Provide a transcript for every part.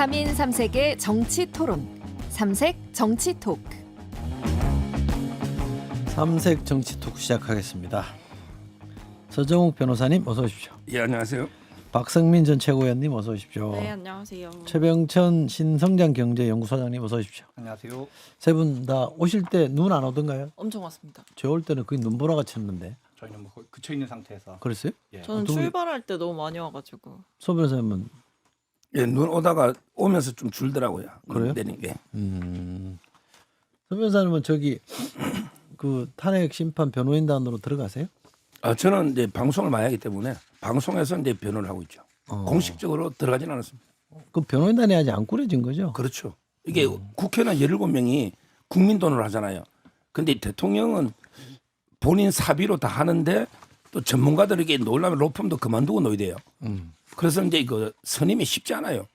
3인 3색의 정치 토론. 삼색 정치 토크. 삼색 정치 토크 시작하겠습니다. 서정욱 변호사님 어서 오십시오. 예, 안녕하세요. 박성민 전 최고위원님 어서 오십시오. 네, 안녕하세요. 최병천 신성장경제연구소장님 어서 오십시오. 안녕하세요. 세 분 다 오실 때 눈 안 오던가요? 엄청 왔습니다. 저 올 때는 거의 눈보라가 쳤는데. 저희는 뭐 거의 그쳐 있는 상태에서. 그랬어요? 예. 저는 출발할 때 너무 많이 와가지고. 소 변호사님은 예, 눈 오다가 오면서 좀 줄더라고요. 그래요? 내린 게. 소 변호사님은 저기 그 탄핵 심판 변호인단으로 들어가세요? 저는 이제 방송을 많이 하기 때문에 방송에서 이제 변호를 하고 있죠. 공식적으로 들어가진 않았습니다. 그 변호인단이 아직 안 꾸려진 거죠? 그렇죠. 이게 국회의원 17명이 국민 돈으로 하잖아요. 근데 대통령은 본인 사비로 다 하는데 또 전문가들에게 놀라면 로펌도 그만두고 노이돼요. 그래서 이제 그 선임이 쉽지 않아요.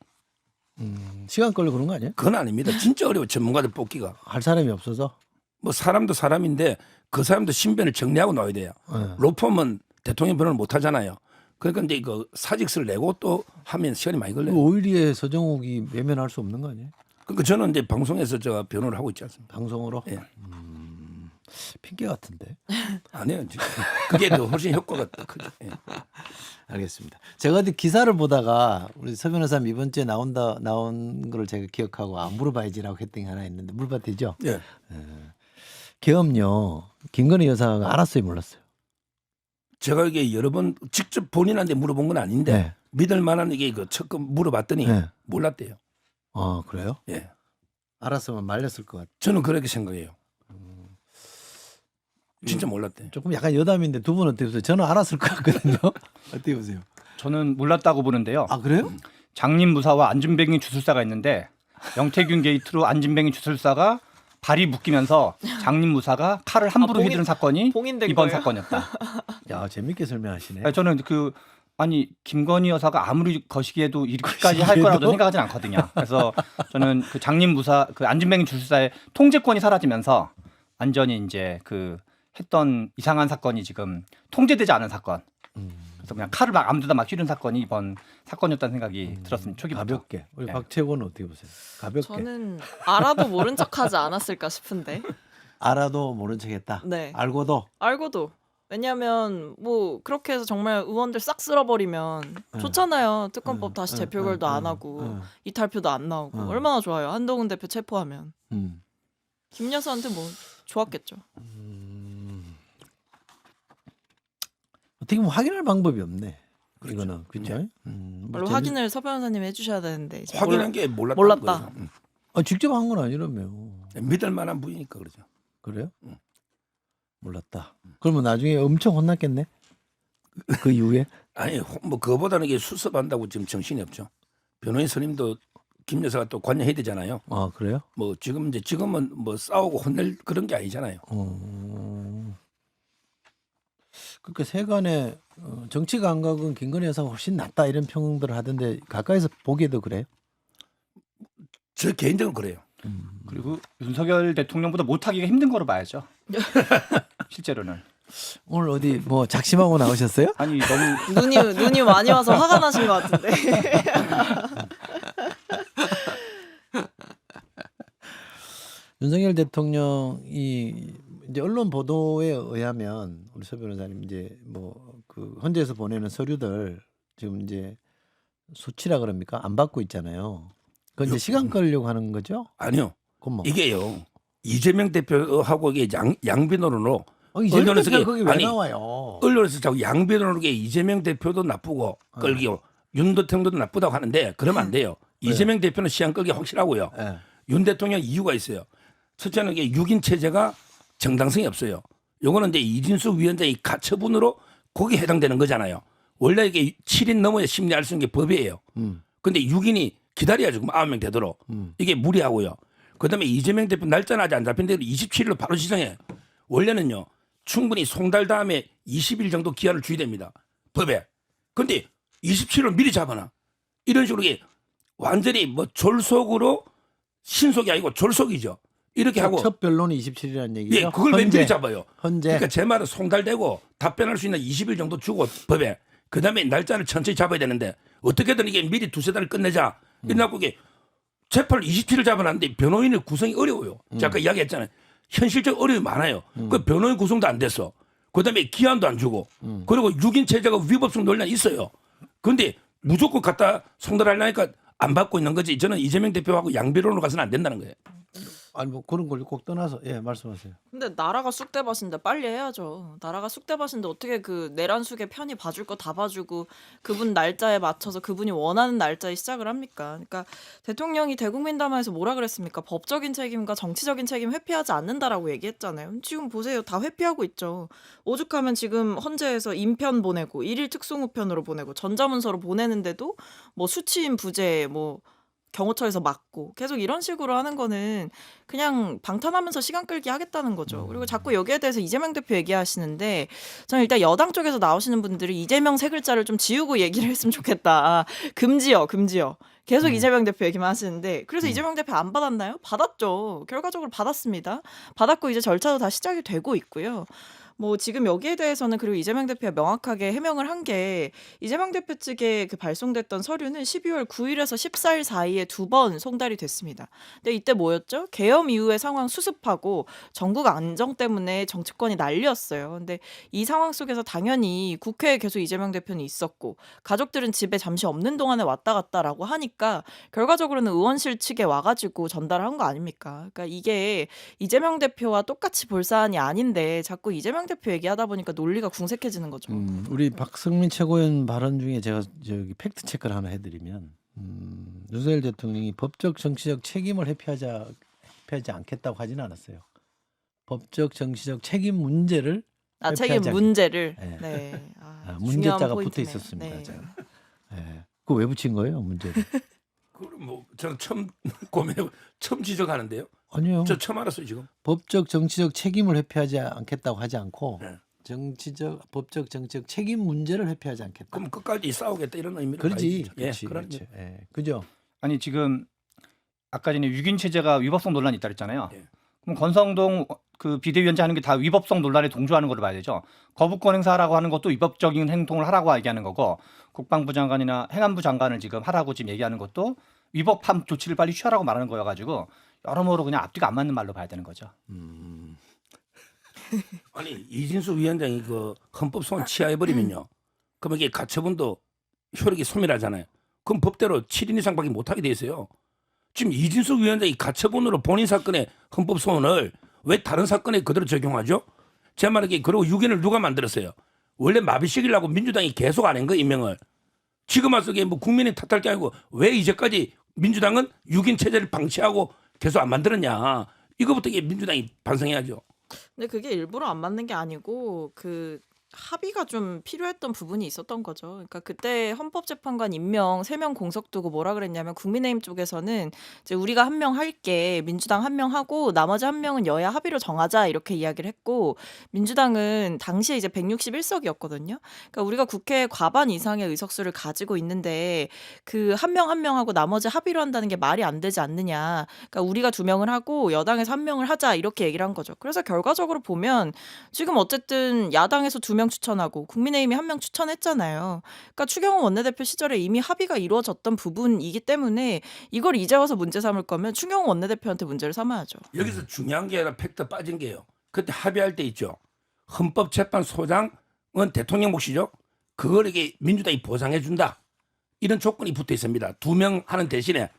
시간 걸려 그런 거 아니에요? 그건 아닙니다. 진짜 어려워 전문가들 뽑기가. 할 사람이 없어서. 뭐 사람도 사람인데 그 사람도 신변을 정리하고 나와야 돼요. 로펌은 대통령 변호를 못 하잖아요. 그러니까 이제 그 사직서를 내고 또 하면 시간이 많이 걸려요. 5.12에 서정욱이 외면할 수 없는 거 아니에요? 그러니까 저는 이제 방송에서 제가 변호를 하고 있지 않습니까? 방송으로? 예. 핑계 같은데. 아니에요. 진짜. 그게 더 훨씬 효과가 더 크죠. 예. 알겠습니다. 제가 어디 기사를 보다가 우리 서 변호사님 이번 주에 나온 걸 제가 기억하고 물어봐야지라고 했던 게 하나 있는데 물어봐도 되죠? 예. 계엄요. 김건희 여사가 알았어요, 몰랐어요? 제가 이게 여러 번 직접 본인한테 물어본 건 아닌데 네. 믿을 만한 이게 그 첫금 물어봤더니 네. 몰랐대요. 아 그래요? 예. 알았으면 말렸을 것 같아요. 저는 그렇게 생각해요. 진짜 몰랐대요. 조금 약간 여담인데 두 분은 어떻게 보세요? 저는 알았을 것 같거든요. 어떻게 보세요? 저는 몰랐다고 보는데요. 아 그래요? 장님무사와 안진뱅이 주술사가 있는데 영태균 게이트로 안진뱅이 주술사가 발이 묶이면서 장님무사가 칼을 함부로 휘두른 사건이 봉인된 이번 거예요? 사건이었다. 야 재밌게 설명하시네. 아니, 저는 아니 김건희 여사가 아무리 거시기에도 이렇게까지 할 거라고 생각하진 않거든요. 그래서 저는 그 장님무사 그 안진뱅이 주술사의 통제권이 사라지면서 완전히 이제 그 했던 이상한 사건이 지금 통제되지 않은 사건. 그래서 그냥 칼을 막 아무데나 막 휘두른 사건이 이번 사건이었다는 생각이 들었습니다. 초기부터. 가볍게. 우리 네. 박채원은 어떻게 보세요? 가볍게. 저는 알아도 모른 척하지 않았을까 싶은데. 알아도 모른 척했다. 네. 알고도. 알고도. 왜냐하면 뭐 그렇게 해서 정말 의원들 싹 쓸어버리면 좋잖아요. 특검법 다시 재표결도 안 하고 이탈표도 안 나오고 얼마나 좋아요. 한동훈 대표 체포하면. 김 여사한테 뭐 좋았겠죠. 어떻게 보면 확인할 방법이 없네. 이거는 그렇죠? 물론 확인을 서 변호사님 해주셔야 되는데 이제 확인한 게 몰랐다는 몰랐다. 거죠. 직접 한 건 아니라며. 믿을 만한 분이니까 그러죠. 그래요? 몰랐다. 그러면 나중에 엄청 혼났겠네. 그 이후에. 아니 뭐 그거보다는 이게 수습한다고 지금 정신이 없죠. 변호인 선임도 김 여사가 또 관여해야 되잖아요. 아 그래요? 뭐 지금은 뭐 싸우고 혼낼 그런 게 아니잖아요. 그러니까 세간의 정치 감각은 김건희 여사가 훨씬 낫다 이런 평들을 하던데 가까이서 보기에도 그래요? 저 개인적으로 그래요. 그리고 윤석열 대통령보다 못하기가 힘든 거로 봐야죠. 실제로는. 오늘 어디 뭐 작심하고 나오셨어요? 아니 너무 눈이 많이 와서 화가 나신 것 같은데. 윤석열 대통령이 이제 언론 보도에 의하면 우리 서 변호사님 이제 뭐 그 헌재에서 보내는 서류들 지금 이제 수치라 그럽니까 안 받고 있잖아요. 그건 이제 시간 끌려고 하는 거죠? 아니요. 그건 뭐? 이게요. 이재명 대표하고 이게 양비론으로 이재명 언론에서 대표가 거기 왜 아니, 나와요? 언론에서 자꾸 양비론으로 이재명 대표도 나쁘고 끌기고 윤 대통령도 나쁘다고 하는데 그러면 안 돼요. 이재명 대표는 시간 끌기 확실하고요. 네. 윤 대통령 이유가 있어요. 첫째는 이게 6인 체제가 정당성이 없어요. 요거는 이제 이진수 위원장의 가처분으로 거기에 해당되는 거잖아요. 원래 이게 7인 넘어야 심리할 수 있는 게 법이에요. 근데 6인이 기다려야죠. 그럼 9명 되도록. 이게 무리하고요. 그다음에 이재명 대표 날짜는 아직 안 잡힌 대로 27일로 바로 시정해요. 원래는요. 충분히 송달 다음에 20일 정도 기한을 줘야 됩니다. 법에. 근데 27일을 미리 잡아놔. 이런 식으로 이게 완전히 뭐 졸속으로 신속이 아니고 졸속이죠. 이렇게 하고 첫 변론이 27일이라는 얘기죠. 예, 그걸 왜 미리 잡아요? 헌재. 그러니까 제 말은 송달되고 답변할 수 있는 20일 정도 주고 법에 그다음에 날짜를 천천히 잡아야 되는데 어떻게든 이게 미리 두세 달을 끝내자. 이래갖고 이게 재판을 27일 잡아놨는데 변호인의 구성이 어려워요. 제가 아까 이야기했잖아요. 현실적 어려움이 많아요. 그 변호인 구성도 안 됐어. 그다음에 기한도 안 주고 그리고 6인 체제가 위법성 논란이 있어요. 그런데 무조건 갖다 송달하려니까 안 받고 있는 거지. 저는 이재명 대표하고 양비론으로 가서는 안 된다는 거예요. 아니 뭐 그런 걸 꼭 떠나서 예 말씀하세요. 근데 나라가 쑥대밭인데 빨리 해야죠. 나라가 쑥대밭인데 어떻게 그 내란숙의 편히 봐줄 거 다 봐주고 그분 날짜에 맞춰서 그분이 원하는 날짜에 시작을 합니까? 그러니까 대통령이 대국민담화에서 뭐라 그랬습니까? 법적인 책임과 정치적인 책임 회피하지 않는다라고 얘기했잖아요. 지금 보세요. 다 회피하고 있죠. 오죽하면 지금 헌재에서 인편 보내고 일일 특송우편으로 보내고 전자문서로 보내는데도 뭐 수치인 부재 뭐 경호처에서 막고 계속 이런 식으로 하는 거는 그냥 방탄하면서 시간 끌기 하겠다는 거죠. 그리고 자꾸 여기에 대해서 이재명 대표 얘기하시는데 저는 일단 여당 쪽에서 나오시는 분들이 이재명 세 글자를 좀 지우고 얘기를 했으면 좋겠다. 금지요. 계속 이재명 대표 얘기만 하시는데 그래서 이재명 대표 안 받았나요? 받았죠. 결과적으로 받았습니다. 받았고 이제 절차도 다 시작이 되고 있고요. 뭐 지금 여기에 대해서는 그리고 이재명 대표가 명확하게 해명을 한 게 이재명 대표 측에 그 발송됐던 서류는 12월 9일에서 14일 사이에 2번 송달이 됐습니다. 근데 이때 뭐였죠? 계엄 이후의 상황 수습하고 전국 안정 때문에 정치권이 난리였어요. 근데 이 상황 속에서 당연히 국회에 계속 이재명 대표는 있었고 가족들은 집에 잠시 없는 동안에 왔다 갔다라고 하니까 결과적으로는 의원실 측에 와가지고 전달한 거 아닙니까? 그러니까 이게 이재명 대표와 똑같이 볼 사안이 아닌데 자꾸 이재명 대표 얘기하다 보니까 논리가 궁색해지는 거죠. 우리 박성민 최고위원 발언 중에 제가 저기 팩트 체크를 하나 해드리면 윤석열 대통령이 법적 정치적 책임을 회피하지 않겠다고 하지는 않았어요. 법적 정치적 책임 문제를 책임 회피하지 문제를 네. 네. 문제자가 중요한 붙어 포인트네요. 있었습니다. 네. 제가. 예. 그거 왜 붙인 거예요, 문제를? 그럼 뭐 저는 처음 지적하는데요. 아니요. 저 처음 알았어요 지금. 법적 정치적 책임을 회피하지 않겠다고 하지 않고 네. 법적 정치적 책임 문제를 회피하지 않겠다. 그럼 끝까지 싸우겠다 이런 의미로 그렇지, 봐야죠. 그렇지, 그런 그렇지. 예, 그죠? 아니 지금 아까 전에 6인 체제가 위법성 논란이 있다 그랬잖아요. 예. 그럼 권성동 그 비대위원장 하는 게 다 위법성 논란에 동조하는 걸로 봐야 되죠. 거부권 행사하라고 하는 것도 위법적인 행동을 하라고 얘기하는 거고 국방부 장관이나 행안부 장관을 지금 하라고 지금 얘기하는 것도 위법한 조치를 빨리 취하라고 말하는 거여가지고 여러모로 그냥 앞뒤가 안 맞는 말로 봐야 되는 거죠. 아니 이진수 위원장이 그 헌법 소원 취하해버리면요. 그럼 이게 가처분도 효력이 소멸하잖아요. 그럼 법대로 7인 이상밖에 못하게 돼 있어요. 지금 이진수 위원장이 가처분으로 본인 사건의 헌법 소원을 왜 다른 사건에 그대로 적용하죠? 제 말에 그리고 6인을 누가 만들었어요? 원래 마비시키려고 민주당이 계속 안 한 거 임명을. 지금 와서 이게 뭐 국민이 탓할 게 아니고 왜 이제까지 민주당은 6인 체제를 방치하고 계속 안 만들었냐. 이거부터 이게 민주당이 반성해야죠. 근데 그게 일부러 안 맞는 게 아니고 그 합의가 좀 필요했던 부분이 있었던 거죠. 그러니까 그때 헌법재판관 임명 3명 공석 두고 뭐라 그랬냐면 국민의힘 쪽에서는 이제 우리가 한 명 할게 민주당 한 명 하고 나머지 한 명은 여야 합의로 정하자 이렇게 이야기를 했고 민주당은 당시에 이제 161석이었거든요. 그러니까 우리가 국회 과반 이상의 의석수를 가지고 있는데 그 한 명 한 명하고 나머지 합의로 한다는 게 말이 안 되지 않느냐. 그러니까 우리가 2명을 하고 여당에서 1명을 하자 이렇게 얘기를 한 거죠. 그래서 결과적으로 보면 지금 어쨌든 야당에서 2명 추천하고 국민의힘이 1명 추천했잖아요. 그러니까 추경호 원내대표 시절에 이미 합의가 이루어졌던 부분이기 때문에 이걸 이제 와서 문제 삼을 거면 추경호 원내대표한테 문제를 삼아야죠. 여기서 중요한 게 아니라 팩트 빠진 게요. 그때 합의할 때 있죠. 헌법재판소장은 대통령 몫이죠. 그걸 이게 민주당이 보상해 준다. 이런 조건이 붙어 있습니다. 2명 하는 대신에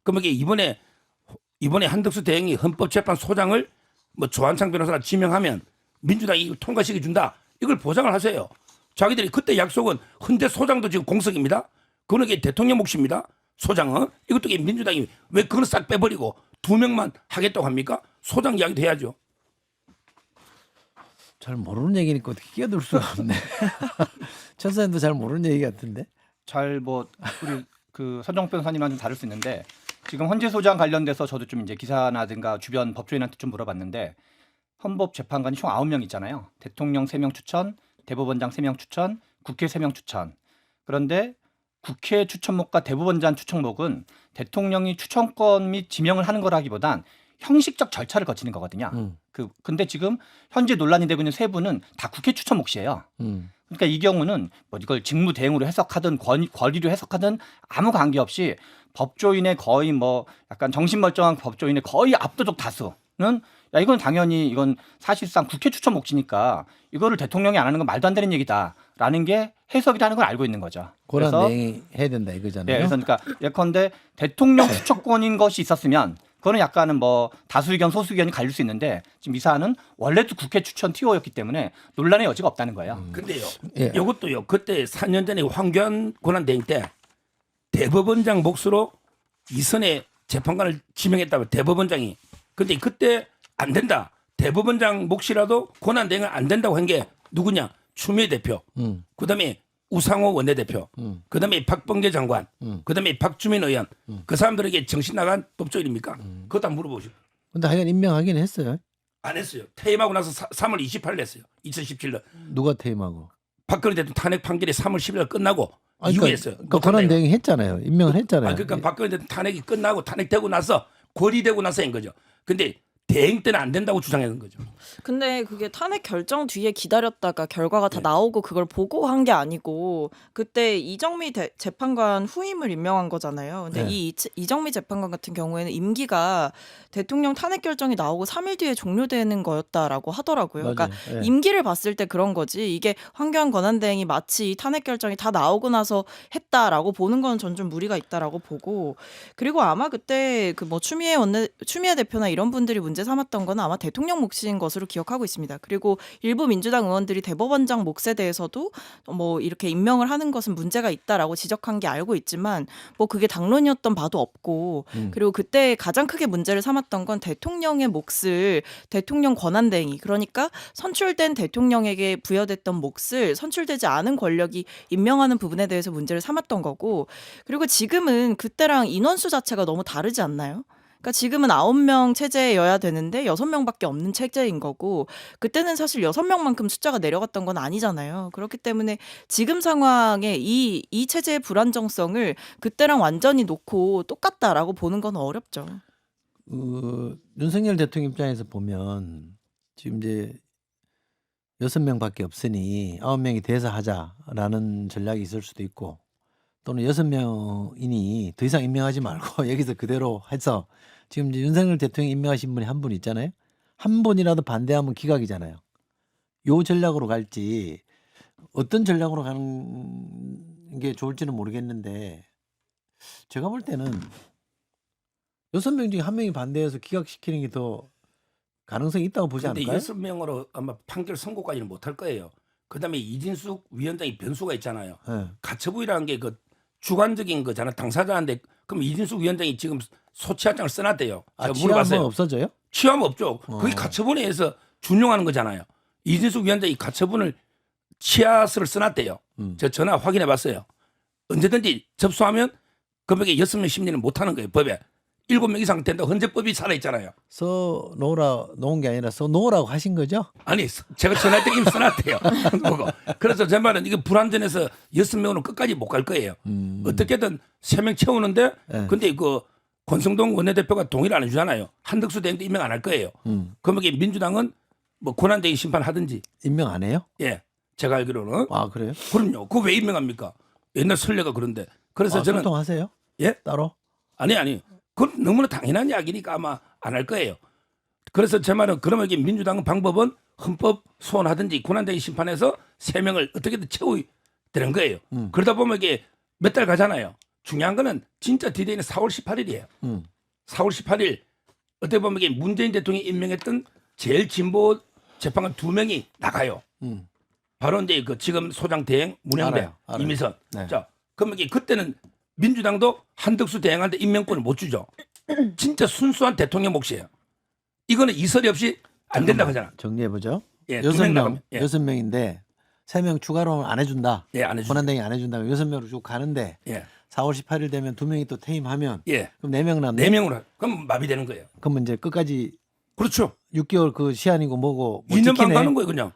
그럼 이게 이번에 한덕수 대행이 헌법재판소장을 뭐 조한창 변호사가 지명하면 민주당이 이걸 통과시켜 준다. 이걸 보장을 하세요. 자기들이 그때 약속은 헌재 소장도 지금 공석입니다. 그거는 이게 대통령 몫입니다. 소장은 이것도 이게 민주당이 왜 그걸 싹 빼버리고 2명만 하겠다고 합니까? 소장 이야기도 해야죠. 잘 모르는 얘기니까 어떻게 끼어들 수가 없네. 천사님도 잘 모르는 얘기 같은데. 잘 뭐 우리 그 선정 변호사님한테 다를 수 있는데 지금 헌재 소장 관련돼서 저도 좀 이제 기사나든가 주변 법조인한테 좀 물어봤는데 헌법재판관이 총 9명 있잖아요. 대통령 3명 추천, 대법원장 3명 추천, 국회 3명 추천. 그런데 국회 추천목과 대법원장 추천목은 대통령이 추천권 및 지명을 하는 거라기보단 형식적 절차를 거치는 거거든요. 근데 지금 현재 논란이 되고 있는 3분은 다 국회 추천 몫이에요. 그러니까 이 경우는 뭐 이걸 직무 대행으로 해석하든 권리로 해석하든 아무 관계없이 법조인의 거의 뭐 약간 정신멀쩡한 법조인의 거의 압도적 다수는 야 이건 당연히 이건 사실상 국회 추천 몫이니까 이거를 대통령이 안 하는 건 말도 안 되는 얘기다라는 게 해석이라는 걸 알고 있는 거죠. 권한 그래서 대행이 해야 된다 이거잖아요. 네, 그래서 그러니까 예컨대 대통령 추천권인 것이 있었으면 그거는 약간은 뭐 다수 의견 소수 의견이 갈릴 수 있는데 지금 이 사안은 원래도 국회 추천 TO였기 때문에 논란의 여지가 없다는 거예요. 근데요. 예. 이것도요. 그때 4년 전에 황교안 권한대행 때 대법원장 몫으로 이선의 재판관을 지명했다고 대법원장이. 근데 그때 안 된다. 대법원장 몫이라도 권한대행은 안 된다고 한 게 누구냐? 추미애 대표. 그다음에 우상호 원내대표. 그다음에 박범계 장관. 그다음에 박주민 의원. 그 사람들에게 정신 나간 법조인입니까? 그것도 한번 물어보시오. 근데 하여간 임명하긴 했어요. 안 했어요. 퇴임하고 나서 3월 28일 했어요. 2017년. 누가 퇴임하고? 박근혜 대통령 탄핵 판결이 3월 10일 끝나고 이후에 했어요. 그러니까 권한 대행이 했잖아요. 임명을 했잖아요. 그러니까 박근혜 대통령 탄핵이 끝나고 탄핵되고 나서 고리되고 나서 한 거죠. 근데 대행 때는 안 된다고 주장하는 거죠. 근데 그게 탄핵 결정 뒤에 기다렸다가 결과가 다 나오고 그걸 보고 한 게 아니고 그때 이정미 재판관 후임을 임명한 거잖아요. 근데 네. 이정미 재판관 같은 경우에는 임기가 대통령 탄핵 결정이 나오고 3일 뒤에 종료되는 거였다라고 하더라고요. 맞아요. 그러니까 예. 임기를 봤을 때 그런 거지. 이게 황교안 권한대행이 마치 탄핵 결정이 다 나오고 나서 했다라고 보는 건 전 좀 무리가 있다라고 보고 그리고 아마 그때 그 뭐 추미애 대표나 이런 분들이 문제 삼았던 건 아마 대통령 몫인 것으로 기억하고 있습니다. 그리고 일부 민주당 의원들이 대법원장 몫에 대해서도 뭐 이렇게 임명을 하는 것은 문제가 있다라고 지적한 게 알고 있지만 뭐 그게 당론이었던 바도 없고 그리고 그때 가장 크게 문제를 삼았던 건 대통령의 몫을 대통령 권한대행이 그러니까 선출된 대통령에게 부여됐던 몫을 선출되지 않은 권력이 임명하는 부분에 대해서 문제를 삼았던 거고 그리고 지금은 그때랑 인원수 자체가 너무 다르지 않나요? 그러니까 지금은 9명 체제여야 되는데 6명밖에 없는 체제인 거고 그때는 사실 6명만큼 숫자가 내려갔던 건 아니잖아요. 그렇기 때문에 지금 상황에 이 체제의 불안정성을 그때랑 완전히 놓고 똑같다라고 보는 건 어렵죠. 윤석열 대통령 입장에서 보면 지금 이제 6명밖에 없으니 9명이 돼서 하자라는 전략이 있을 수도 있고 또는 6명이니 더 이상 임명하지 말고 여기서 그대로 해서 지금 이제 윤석열 대통령 임명하신 분이 한 분 있잖아요. 한 분이라도 반대하면 기각이잖아요. 요 전략으로 갈지 어떤 전략으로 가는 게 좋을지는 모르겠는데 제가 볼 때는 6명 중에 1명이 반대해서 기각시키는 게 더 가능성이 있다고 보지 근데 않을까요? 6명으로 아마 판결 선고까지는 못할 거예요. 그다음에 이진숙 위원장이 변수가 있잖아요. 네. 가처분이라는 게 그 주관적인 거잖아. 당사자인데 그럼 이진숙 위원장이 지금 소취하장을 써놨대요. 제가 취하면 물어봤어요. 없어져요? 취하면 없죠. 그게 가처분에 의해서 준용하는 거잖아요. 이진숙 위원장이 가처분을 취하서를 써놨대요. 제가 전화 확인해봤어요. 언제든지 접수하면 금액의 6명 심리는 못하는 거예요. 법에. 7명 이상 된다고 헌재법이 살아있잖아요. 써 놓은 게 아니라 써 놓으라고 하신 거죠? 아니 제가 전화할 때 이미 써놨대요. 그거. 그래서 제 말은 이게 불안전해서 6명으로 끝까지 못 갈 거예요. 어떻게든 3명 채우는데 네. 근데 그 권성동 원내대표가 동의를 안 해주잖아요. 한덕수 대행도 임명 안 할 거예요. 그러면 이게 민주당은 뭐 권한대행 심판하든지. 임명 안 해요? 예, 제가 알기로는. 아 그래요? 그럼요. 그거 왜 임명합니까? 옛날 선례가 그런데. 그래서 저는 소통하세요? 예? 따로? 아니. 그건 너무나 당연한 이야기니까 아마 안 할 거예요. 그래서 제 말은 그러면 이게 민주당 방법은 헌법 소원하든지 권한대행 심판해서 3명을 어떻게든 채워야 되는 거예요. 그러다 보면 이게 몇 달 가잖아요. 중요한 거는 진짜 디데이는 4월 18일이에요. 4월 18일 어떻게 보면 이게 문재인 대통령이 임명했던 제일 진보 재판관 2명이 나가요. 바로 이제 그 지금 소장 대행 문영배, 알아요. 이미선. 네. 자, 그러면 이게 그때는 민주당도 한덕수 대행한테 임명권을 못 주죠. 진짜 순수한 대통령 몫이에요. 이거는 이설이 없이 안 된다고 하잖아. 정리해보죠. 예, 6명, 나가면, 예. 6명인데 3명 추가로 안 해준다. 예, 안 해주죠. 권한대행이 안 해준다면 6명으로 쭉 가는데 예, 4월 18일 되면 2명이 또 퇴임하면 예. 그럼 4명 남네. 4명으로 그럼 마비되는 거예요. 그러면 이제 끝까지 그렇죠. 6개월 그 시한이고 뭐고 못 2년 반 지키네. 가는 거예요, 그냥.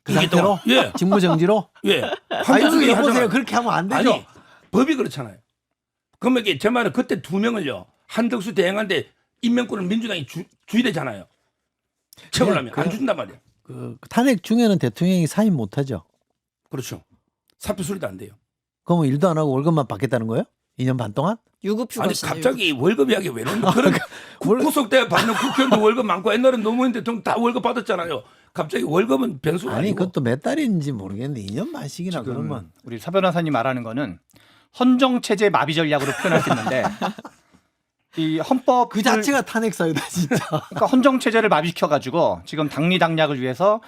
그 이게 상태로? 또- 예, 직무정지로? 예. 아유 한덕수 여보세요. 그렇게 하면 안 되죠. 아니, 법이 그렇잖아요. 그러면 이게 제 말은 그때 2명을요. 한덕수 대행한테 임명권을 민주당이 줘야 되잖아요. 채우려면 그냥- 안 준단 말이에요. 그 탄핵 중에는 대통령이 사임 못하죠. 그렇죠. 사표 수리도 안 돼요. 그러면 일도 안 하고 월급만 받겠다는 거예요? 2년 반 동안? 유급휴가 아니 시죠. 갑자기 월급 이야기 왜 넣는 그런 구속돼 받는 국회의원도 월급 많고 옛날에 노무현 대통령 다 월급 받았잖아요. 갑자기 월급은 변수가 아니 아니고. 그것도 몇 달인지 모르겠는데 2년 반씩이나 지금 그러면 우리 서 변호사님 말하는 거는 헌정 체제 마비 전략으로 표현할 수 있는데 이 헌법 그 자체가 탄핵 사유다 진짜. 그러니까 헌정 체제를 마비시켜 가지고 지금 당리당략을 위해서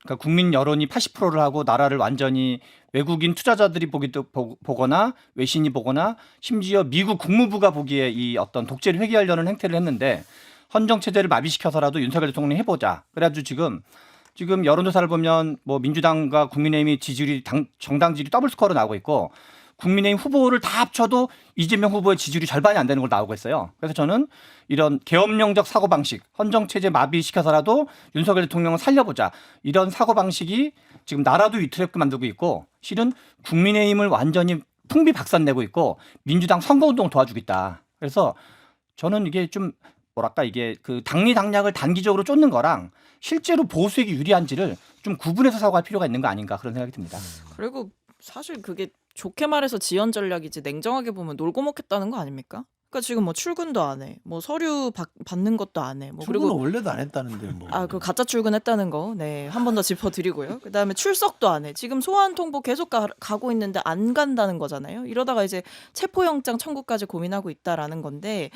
그러니까 국민 여론이 80%를 하고 나라를 완전히 외국인 투자자들이 보거나 외신이 보거나 심지어 미국 국무부가 보기에 이 어떤 독재를 회귀하려는 행태를 했는데 헌정 체제를 마비시켜서라도 윤석열 대통령이 해보자. 그래가지고 지금 여론조사를 보면 뭐 민주당과 국민의힘이 지지율이 정당 지지율이 더블 스코어로 나오고 있고 국민의힘 후보를 다 합쳐도 이재명 후보의 지지율이 절반이 안 되는 걸 나오고 있어요. 그래서 저는 이런 계엄령적 사고방식, 헌정체제 마비시켜서라도 윤석열 대통령을 살려보자. 이런 사고방식이 지금 나라도 위태롭게 만들고 있고 실은 국민의힘을 완전히 풍비박산내고 있고 민주당 선거운동을 도와주고 있다. 그래서 저는 이게 좀 뭐랄까 이게 그 당리당략을 단기적으로 쫓는 거랑 실제로 보수에게 유리한지를 좀 구분해서 사고할 필요가 있는 거 아닌가 그런 생각이 듭니다. 그리고 사실 그게 좋게 말해서 지연 전략이지 냉정하게 보면 놀고 먹겠다는 거 아닙니까? 그러니까 지금 뭐 출근도 안 해, 뭐 서류 받는 것도 안 해, 뭐 출근은 그리고 원래도 안 했다는데 뭐. 그 가짜 출근했다는 거, 네, 한 번 더 짚어드리고요. 그다음에 출석도 안 해. 지금 소환 통보 계속 가고 있는데 안 간다는 거잖아요. 이러다가 이제 체포영장 청구까지 고민하고 있다라는 건데,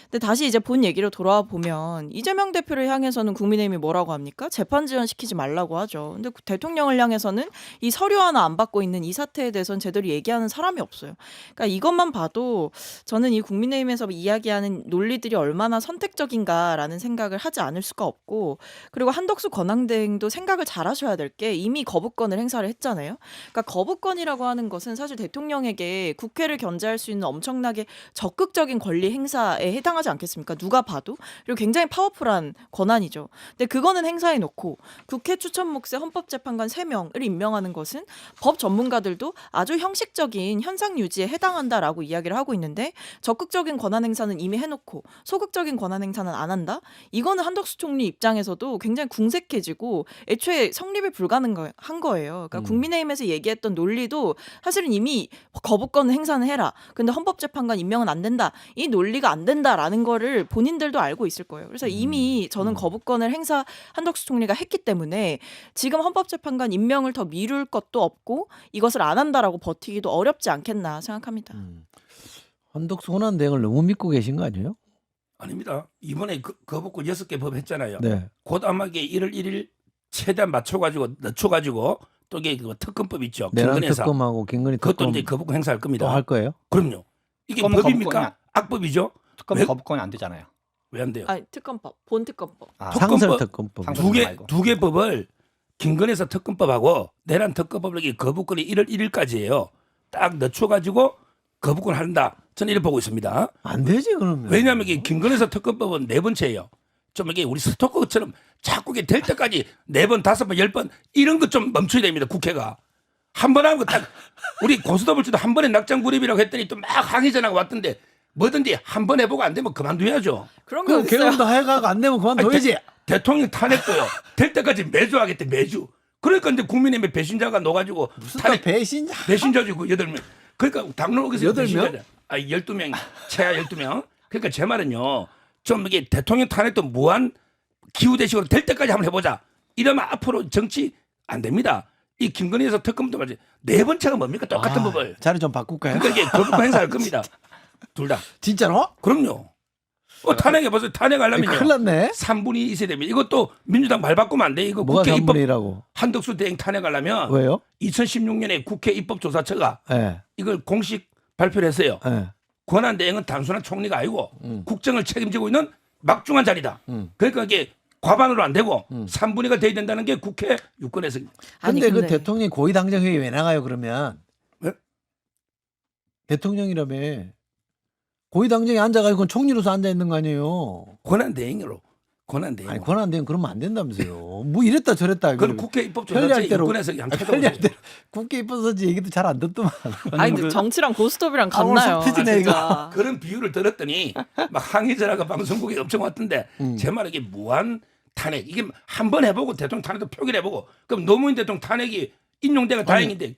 근데 다시 이제 본 얘기로 돌아와 보면 이재명 대표를 향해서는 국민의힘이 뭐라고 합니까? 재판 지연시키지 말라고 하죠. 근데 대통령을 향해서는 이 서류 하나 안 받고 있는 이 사태에 대해서는 제대로 얘기하는 사람이 없어요. 그러니까 이것만 봐도 저는 이 국민의힘에서 이야기하는 논리들이 얼마나 선택적인가라는 생각을 하지 않을 수가 없고, 그리고 한덕수 권한대행도 생각을 잘 하셔야 될 게 이미 거부권을 행사를 했잖아요. 그러니까 거부권이라고 하는 것은 사실 대통령에게 국회를 견제할 수 있는 엄청나게 적극적인 권리 행사에 해당하지 않겠습니까? 누가 봐도. 그리고 굉장히 파워풀한 권한이죠. 근데 그거는 행사해 놓고 국회 추천 몫의 헌법재판관 3명을 임명하는 것은 법 전문가들도 아주 형식적인 현상 유지에 해당한다라고 이야기를 하고 있는데, 적극적인 권한 행사는 이미 해놓고 소극적인 권한 행사는 안 한다? 이거는 한덕수 총리 입장에서도 굉장히 궁색해지고 애초에 성립이 불가능한 거예요. 그러니까 국민의힘에서 얘기했던 논리도 사실은 이미 거부권 행사는 해라. 근데 헌법재판관 임명은 안 된다. 이 논리가 안 된다라는 거를 본인들도 알고 있을 거예요. 그래서 이미 저는 거부권을 한덕수 총리가 했기 때문에 지금 헌법재판관 임명을 더 미룰 것도 없고 이것을 안 한다라고 버티기도 어렵지 않겠나 생각합니다. 한덕수 권한대행을 너무 믿고 계신 거 아니에요? 아닙니다. 이번에 거부권 6개 법 했잖아요. 네. 곧 아마 이게 1월 1일 최대한 낮춰가지고 또 이게 그 특검법 있죠. 내란 김건희에서. 특검하고 김건희 그것도 특검 이제 거부권 행사할 겁니다. 또 할 거예요? 그럼요. 이게 특검은 법입니까? 거부권이야. 악법이죠. 특검 왜? 거부권이 안 되잖아요. 왜 안 돼요? 아니 특검법, 본 특검법. 아, 특검법. 상설 특검법. 상설. 두 개 법을 김건희에서 특검법하고 내란 특검법을 이게 거부권이 1월 1일까지예요. 딱 늦춰가지고 거부권 한다. 저는 이렇게 보고 있습니다. 안 되지 그러면. 왜냐하면 이게 김건희에서 특검법은 4번째예요. 좀 이게 우리 스토커처럼 자꾸 이게 될 때까지 4번, 5번, 10번 이런 것 좀 멈춰야 됩니다. 국회가. 한 번 하고 딱 우리 고스톱을치도 한 번에 낙장불입이라고 했더니 또 막 항의 전화가 왔던데 뭐든지 한 번 해보고 안 되면 그만둬야죠. 그런 게 그 어딨어요? 개헌도 해가고 안 되면 그만둬야지. 대통령 탄핵도요. 될 때까지 매주 하겠대 매주. 그러니까 이제 국민의힘의 배신자가 녹아지고 무슨 탄핵 배신자? 배신자지고 8명. 그러니까 당론옥에서 8명? 12명, 최하 12명. 그러니까 제 말은요. 좀 이게 대통령 탄핵도 무한 기후대식으로 될 때까지 한번 해보자. 이러면 앞으로 정치 안 됩니다. 이 김건희에서 특검도 말이지 4번째가 뭡니까? 똑같은 법을. 자리 좀 바꿀까요? 그러니까 이게 거부권 행사할 겁니다. 둘 다. 진짜로? 그럼요. 탄핵해보세요. 탄핵하려면요. 큰일 났네. 3분이 있어야 됩니다. 이것도 민주당 말 바꾸면 안 돼. 이거 뭐가 국회 입법 3분의1이라고? 한덕수 대행 탄핵하려면 왜요? 2016년에 국회 입법조사처가 예. 이걸 공식 발표를 했어요. 예. 권한 대행은 단순한 총리가 아니고 음. 국정을 책임지고 있는 막중한 자리다. 음. 그러니까 이게 과반으로 안 되고 3분의 2가 돼야 된다는 게 국회 유권에서. 근데 그 대통령이 고위당정회의 왜 나가요 그러면? 왜? 대통령이라며. 고위당정에 앉아가지고 그건 총리로서 앉아 있는 거 아니에요? 권한 대행으로. 권한 대행. 아니 권한대행 그러면 안 된다면서요. 뭐 이랬다 저랬다. 그럼 국회 입법조사처 편리할 대로 유권에서 편리할 대로 국회 입법서지 얘기도 잘 안 듣더만. 아니 근데 정치랑 고스톱이랑 강원 같나요? 속피지네, 이거. 진짜. 그런 비유를 들었더니 막 항의 전화가 방송국에 엄청 왔던데 제 말은 이게 무한 탄핵 이게 한 번 해보고 대통령 탄핵도 표기를 해보고 그럼 노무현 대통령 탄핵이 인용돼가 다행인데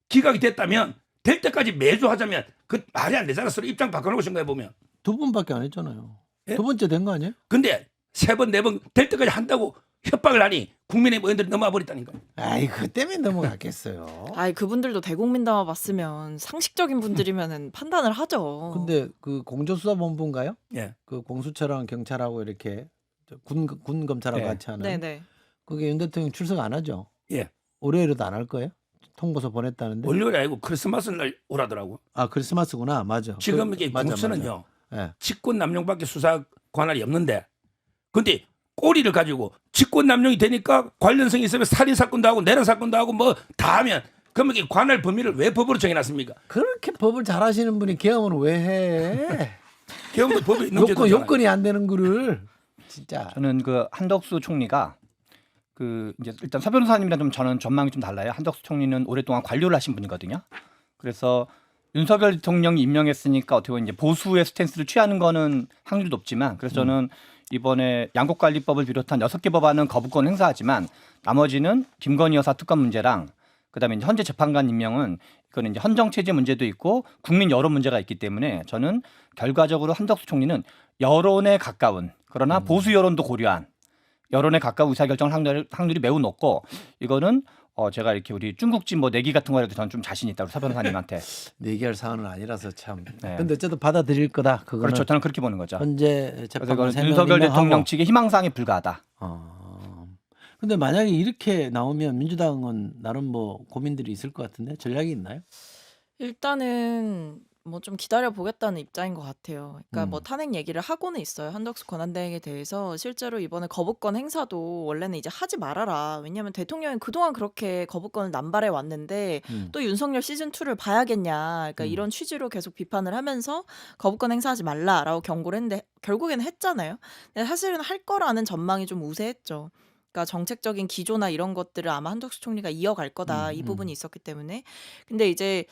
기각이 됐다면 될 때까지 매주 하자면 그 말이 안 되잖아. 서로 입장 바꿔놓고 생각해 보면. 두 번밖에 안 했잖아요. 예? 두 번째 된 거 아니에요? 근데 3번, 4번 될 때까지 한다고 협박을 하니 국민의힘 의원들이 넘어와 버렸다니까요. 아이 그 때문에 넘어갔겠어요. 아이 그분들도 대국민 담화 봤으면 상식적인 분들이면은 판단을 하죠. 근데 그 공조수사본부인가요? 예. 그 공수처랑 경찰하고 이렇게 군 검찰하고 네. 같이 하는 네네. 그게 윤 대통령 출석 안 하죠? 예. 월요일에도 안 할 거예요? 통보서 보냈다는데. 월요일이 아니고 크리스마스 날 오라더라고. 아 크리스마스구나. 맞아. 지금 그, 이게 맞아, 공수는요. 맞아. 예. 직권 남용밖에 수사 관할이 없는데, 근데 꼬리를 가지고 직권 남용이 되니까 관련성이 있으면 살인 사건도 하고 내란 사건도 하고 뭐 다 하면 그러면 이 관할 범위를 왜 법으로 정해놨습니까? 그렇게 법을 잘하시는 분이 계엄을 왜 해? 계엄도 법에 있는 요건이 안 되는 거를 진짜. 저는 그 한덕수 총리가 그 이제 일단 서 변호사님이랑 좀 저는 전망이 좀 달라요. 한덕수 총리는 오랫동안 관료를 하신 분이거든요. 그래서 윤석열 대통령이 임명했으니까 어떻게 보면 이제 보수의 스탠스를 취하는 거는 확률이 높지만 그래서 저는 이번에 양곡관리법을 비롯한 6개 법안은 거부권 행사하지만 나머지는 김건희 여사 특검 문제랑 그다음에 이제 현재 재판관 임명은 그거는 이제 헌정 체제 문제도 있고 국민 여론 문제가 있기 때문에 저는 결과적으로 한덕수 총리는 여론에 가까운 그러나 보수 여론도 고려한 여론에 가까운 의사결정 확률이 매우 높고 이거는 제가 이렇게 우리 중국집 뭐 내기 같은 거라도 저는 좀 자신 있다고 서 변호사님한테. 내기할 사안은 아니라서 참. 네. 근데 어쨌든 받아들일 거다. 그거는 그렇죠. 저는 그렇게 보는 거죠. 현재 그래서 재판관 이거는 윤석열 대통령 측의 희망사항에 불과하다. 근데 만약에 이렇게 나오면 민주당은 나름 뭐 고민들이 있을 것 같은데 전략이 있나요? 일단은 뭐 좀 기다려 보겠다는 입장인 것 같아요. 그러니까 뭐 음. 탄핵 얘기를 하고는 있어요. 한덕수 권한대행에 대해서 실제로 이번에 거부권 행사도 원래는 이제 하지 말아라. 왜냐하면 대통령이 그동안 그렇게 거부권을 남발해 왔는데 또 윤석열 시즌 2를 봐야겠냐. 그러니까 이런 취지로 계속 비판을 하면서 거부권 행사하지 말라라고 경고를 했는데 결국에는 했잖아요. 근데 사실은 할 거라는 전망이 좀 우세했죠. 그러니까 정책적인 기조나 이런 것들을 아마 한덕수 총리가 이어갈 거다. 이 부분이 있었기 때문에. 근데 이제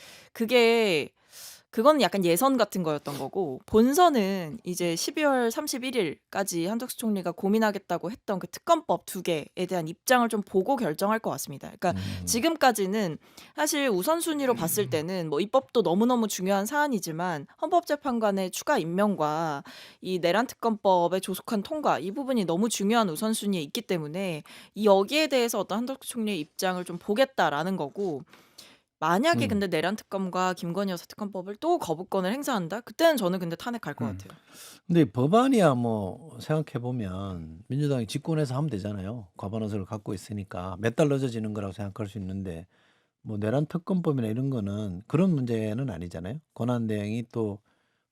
그건 약간 예선 같은 거였던 거고 본선은 이제 12월 31일까지 한덕수 총리가 고민하겠다고 했던 그 특검법 2개에 대한 입장을 좀 보고 결정할 것 같습니다. 그러니까 지금까지는 사실 우선순위로 봤을 때는 뭐 입법도 너무너무 중요한 사안이지만 헌법재판관의 추가 임명과 이 내란 특검법의 조속한 통과 이 부분이 너무 중요한 우선순위에 있기 때문에 이 여기에 대해서 어떤 한덕수 총리의 입장을 좀 보겠다라는 거고 만약에 근데 내란 특검과 김건희 여사 특검법을 또 거부권을 행사한다? 그때는 저는 근데 탄핵할 것 같아요. 근데 법안이야 뭐 생각해 보면 민주당이 집권해서 하면 되잖아요. 과반의석을 갖고 있으니까 몇 달 늦어지는 거라고 생각할 수 있는데 뭐 내란 특검법이나 이런 거는 그런 문제는 아니잖아요. 권한대행이 또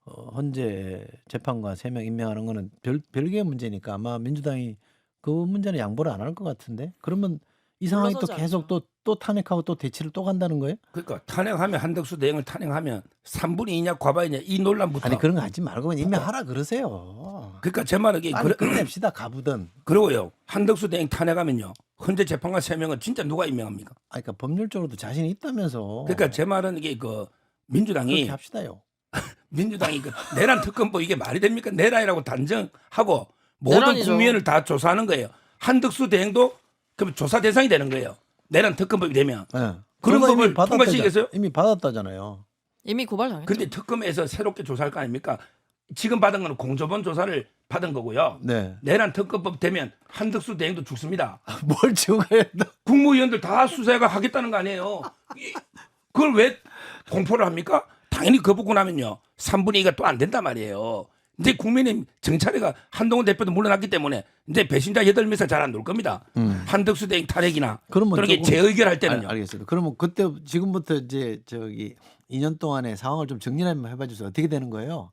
헌재 재판관 3명 임명하는 거는 별개의 문제니까 아마 민주당이 그 문제는 양보를 안 할 것 같은데 그러면 이 상황이 또 물러서지 계속 또 탄핵하고 또 대치를 또 간다는 거예요? 그러니까 탄핵하면 한덕수 대행을 탄핵하면 3분의 2냐 과반이냐 이 논란부터. 아니 그런 거 하지 말고 그냥 임명하라 그러세요. 그러니까 제 말은 이게 빨리 끝냅시다 가부든. 그러고요. 한덕수 대행 탄핵하면요. 헌재 재판관 3명은 진짜 누가 임명합니까? 그러니까 법률적으로도 자신이 있다면서. 그러니까 제 말은 이게 그 그렇게 민주당이 합시다요. 그 내란 특검법 이게 말이 됩니까? 내란이라고 단정하고 모든 내란이죠. 국민을 다 조사하는 거예요. 한덕수 대행도 그럼 조사 대상이 되는 거예요. 내란 특검법이 되면. 네. 그런 그거 법을 이미 받았다잖아. 통과시키겠어요? 이미 받았다잖아요. 이미 고발당했죠. 근데 특검에서 새롭게 조사할 거 아닙니까? 지금 받은 거는 공조본 조사를 받은 거고요. 네. 내란 특검법 되면 한덕수 대행도 죽습니다. 뭘 죽어야 돼? 국무위원들 다 수사가 하겠다는 거 아니에요. 그걸 왜 공포를 합니까? 당연히 거부고 나면요. 3분의 2가 또 안 된단 말이에요. 이제 국민의힘 정찰회가 한동훈 대표도 물러났기 때문에 이제 배신자 8명에서 잘 안 놀 겁니다. 한덕수 대행 탄핵이나 그러면 그렇게 조금- 재의결할 때는요. 알겠습니다. 그러면 그때 지금부터 이제 2년 동안의 상황을 좀 정리 한번 해봐 주세요. 어떻게 되는 거예요?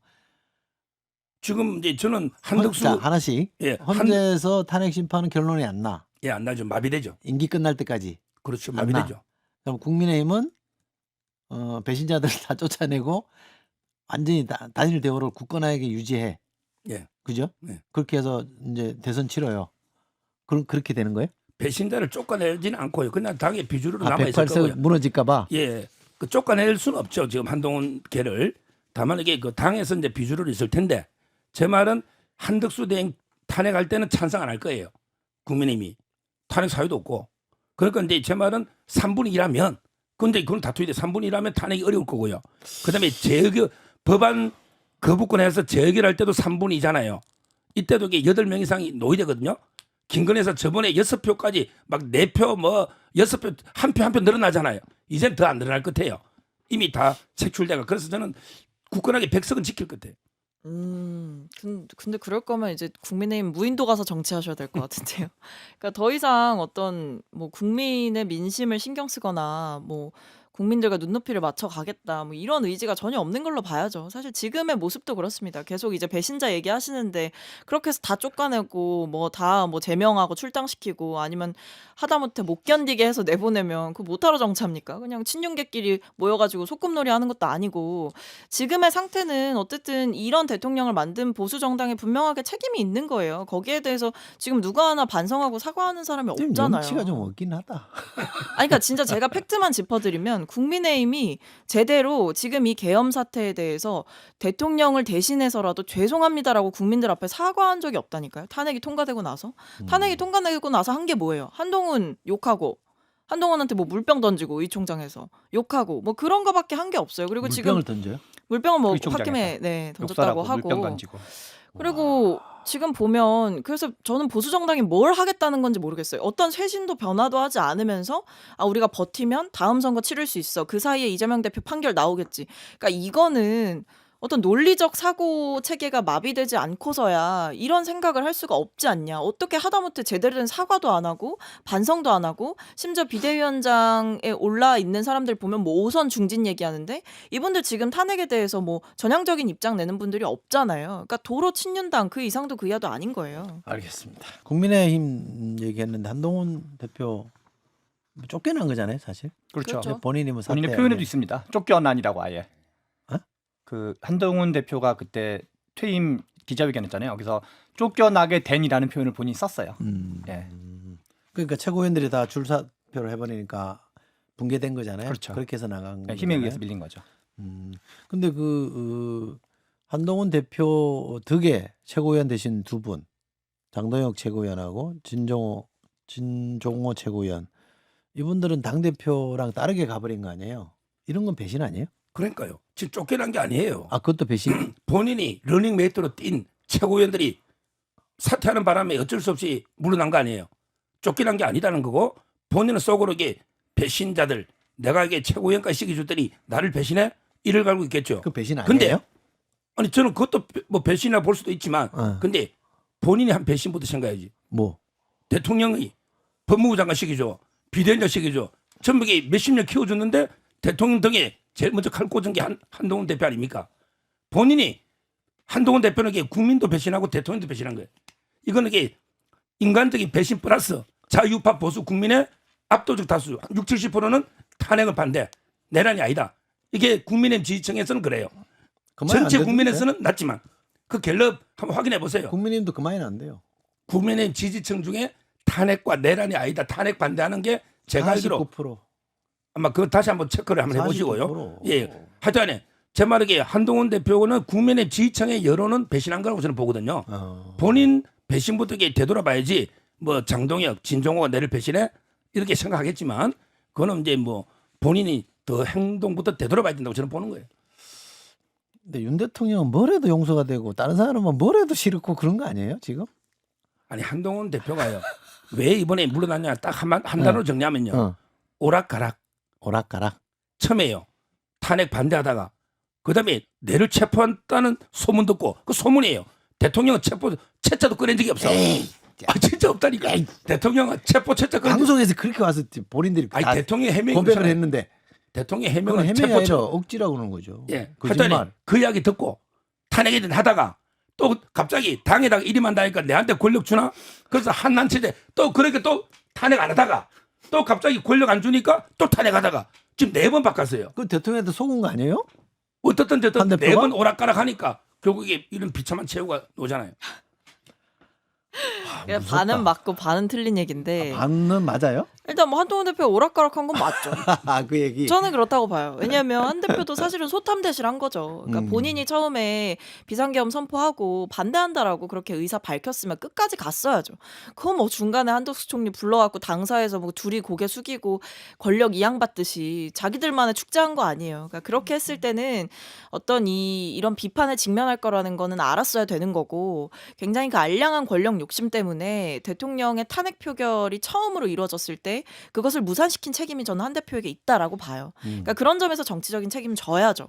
지금 이제 저는 한덕수 자, 하나씩. 예, 헌재에서 탄핵 심판은 결론이 안 나. 예, 안 나죠. 마비되죠. 임기 끝날 때까지. 그렇죠. 안 나. 마비되죠. 그럼 국민의힘은 배신자들을 다 쫓아내고 완전히 단일 대우를 굳건하게 유지해. 예. 그죠? 네. 그렇게 해서 이제 대선 치러요. 그럼 그렇게 되는 거예요? 배신자를 쫓아내지는 않고요. 그냥 당의 비주류로 아, 남아 있을 108석 거고요. 무너질까 봐. 예, 그 쫓아낼 수는 없죠. 지금 한동훈 계를. 다만 이게 그 당에서 이제 비주류로 있을 텐데 제 말은 한덕수 대행 탄핵할 때는 찬성 안 할 거예요. 국민의힘이 탄핵 사유도 없고. 그러니까 이제 제 말은 3분의 2라면 근데 그건 다투이돼 3분의 1하면 탄핵이 어려울 거고요. 그다음에 재의결 법안 거부권에서 재의결할 때도 3분의 2잖아요. 이때도 이게 8명 이상이 노이되거든요. 김건희에서 저번에 6표까지 막 4표 뭐 6표 한 표 한 표 늘어나잖아요. 이젠 더 안 늘어날 것 같아요. 이미 다 색출돼가. 그래서 저는 굳건하게 100석은 지킬 것 같아요. 근데 그럴 거면 이제 국민의힘 무인도 가서 정치하셔야 될 것 같은데요. 그러니까 더 이상 어떤 뭐 국민의 민심을 신경 쓰거나 뭐 국민들과 눈높이를 맞춰 가겠다 뭐 이런 의지가 전혀 없는 걸로 봐야죠. 사실 지금의 모습도 그렇습니다. 계속 이제 배신자 얘기하시는데 그렇게 해서 다 쫓아내고 뭐 다 뭐 제명하고 출당시키고 아니면 하다못해 못 견디게 해서 내보내면 그 못하러 정치합니까? 그냥 친윤계끼리 모여가지고 소꿉놀이 하는 것도 아니고 지금의 상태는 어쨌든 이런 대통령을 만든 보수 정당에 분명하게 책임이 있는 거예요. 거기에 대해서 지금 누가 하나 반성하고 사과하는 사람이 좀 없잖아요. 염치가 좀 없긴 하다. 아니, 그러니까 진짜 제가 팩트만 짚어드리면 국민의힘이 제대로 지금 이 계엄 사태에 대해서 대통령을 대신해서라도 죄송합니다라고 국민들 앞에 사과한 적이 없다니까요. 탄핵이 통과되고 나서. 탄핵이 통과되고 나서 한 게 뭐예요? 한동훈 욕하고 한동훈한테 뭐 물병 던지고 이 총장에서 욕하고 뭐 그런 거밖에 한 게 없어요. 그리고 물병을 지금 던져요? 물병은 뭐 의 총장에서. 홧김에 네, 던졌다고 욕설하고 물병 하고 던지고. 그리고 지금 보면 그래서 저는 보수 정당이 뭘 하겠다는 건지 모르겠어요. 어떤 쇄신도 변화도 하지 않으면서 아 우리가 버티면 다음 선거 치를 수 있어. 그 사이에 이재명 대표 판결 나오겠지. 그러니까 이거는 어떤 논리적 사고 체계가 마비되지 않고서야 이런 생각을 할 수가 없지 않냐. 어떻게 하다못해 제대로 된 사과도 안 하고 반성도 안 하고 심지어 비대위원장에 올라 있는 사람들 보면 뭐 5선 중진 얘기하는데 이분들 지금 탄핵에 대해서 뭐 전향적인 입장 내는 분들이 없잖아요. 그러니까 도로 친윤당 그 이상도 그 이하도 아닌 거예요. 알겠습니다. 국민의힘 얘기했는데 한동훈 대표 쫓겨난 거잖아요, 사실. 그렇죠. 그렇죠. 본인이 뭐 본인의 사퇴 표현에도 있습니다. 쫓겨난이라고 아예. 어? 그 한동훈 대표가 그때 퇴임 기자회견했잖아요. 그래서 쫓겨나게 된이라는 표현을 본인이 썼어요. 예. 그러니까 최고위원들이 다 줄사표를 해버리니까 붕괴된 거잖아요. 그렇죠. 그렇게 해서 나간 네, 거잖아요. 힘에 의해서 밀린 거죠. 근데 한동훈 대표 덕에 최고위원 되신 두 분, 장동혁 최고위원하고 진종호 최고위원, 이분들은 당 대표랑 다르게 가버린 거 아니에요? 이런 건 배신 아니에요? 그러니까요. 지금 쫓겨난 게 아니에요. 아, 그것도 배신? 본인이 러닝메이트로 뛴 최고위원들이 사퇴하는 바람에 어쩔 수 없이 물러난 거 아니에요. 쫓겨난 게 아니라는 거고 본인은 속으로 이게 배신자들 내가 이게 최고위원까지 시켜줬더니 나를 배신해? 이를 갈고 있겠죠. 그 배신 근데 아니에요? 아니 저는 그것도 뭐 배신이라 볼 수도 있지만 근데 본인이 한 배신부터 생각해야지. 뭐? 대통령이 법무부 장관 시켜줘. 비대위원장 시켜줘. 전부 이게 몇십 년 키워줬는데 대통령 등에 제일 먼저 칼 꽂은 게 한동훈 대표 아닙니까? 본인이 한동훈 대표는 이게 국민도 배신하고 대통령도 배신한 거예요. 이거는 이게 인간적인 배신 플러스 자유파 보수 국민의 압도적 다수 60, 70%는 탄핵을 반대. 내란이 아니다. 이게 국민의힘 지지층에서는 그래요. 전체 국민에서는 낮지만 그 갤럽 한번 확인해 보세요. 국민의힘도 그만이 안 돼요. 국민의힘 지지층 중에 탄핵과 내란이 아니다. 탄핵 반대하는 게 제가 알기로 49%. 아마 그거 다시 한번 체크를 한번 해보시고요. 49%. 예, 하여튼에 제 말에 한동훈 대표는 국민의 지지층의 여론은 배신한 거라고 저는 보거든요. 본인 배신부터 되돌아봐야지 뭐 장동혁, 진종호가 내를 배신해 이렇게 생각하겠지만 그거는 이제 뭐 본인이 더 행동부터 되돌아봐야 된다고 저는 보는 거예요. 근데 윤 대통령은 뭘 해도 용서가 되고 다른 사람은 뭘 해도 싫고 그런 거 아니에요 지금? 아니 한동훈 대표가요. 왜 이번에 물러났냐 딱 한 단어로 정리하면요. 오락가락. 오락가락. 처음에요. 탄핵 반대하다가 그다음에 내를 체포한다는 소문 듣고 그 소문이에요. 대통령은 채자도 꺼낸 적이 없어. 아 진짜 없다니까. 대통령은 체포 채자 꺼낸 방송에서 그렇게 와서 본인들이 아니 다 대통령 해명이 고백을 그렇잖아요. 했는데 대통령 그건 해명은 해명이 아니라 체포 억지라고 그러는 거죠. 예. 거짓말. 하여튼 그 이야기 듣고 탄핵이든 하다가 또 갑자기 당에다가 일임한다니까 내한테 권력 주나? 그래서 한난체제 또 그렇게 또 탄핵 안 하다가 또 갑자기 권력 안 주니까 또 탄핵하다가 지금 4번 바꿨어요. 그 대통령한테 속은 거 아니에요? 어떻든 한 대표가? 4번 오락가락 하니까 결국에 이런 비참한 최후가 오잖아요. 반은 맞고 반은 틀린 얘기인데 반은 맞아요? 일단 뭐 한동훈 대표 오락가락한 건 맞죠. 그 얘기. 저는 그렇다고 봐요. 왜냐하면 한 대표도 사실은 소탐대실한 거죠. 그러니까 본인이 처음에 비상계엄 선포하고 반대한다라고 그렇게 의사 밝혔으면 끝까지 갔어야죠. 그건 뭐 중간에 한덕수 총리 불러갖고 당사에서 뭐 둘이 고개 숙이고 권력 이양받듯이 자기들만의 축제한 거 아니에요. 그러니까 그렇게 했을 때는 어떤 이런 비판에 직면할 거라는 거는 알았어야 되는 거고 굉장히 그 알량한 권력 욕심 때문에 대통령의 탄핵 표결이 처음으로 이루어졌을 때 그것을 무산시킨 책임이 저는 한 대표에게 있다라고 봐요. 그러니까 그런 점에서 정치적인 책임은 져야죠.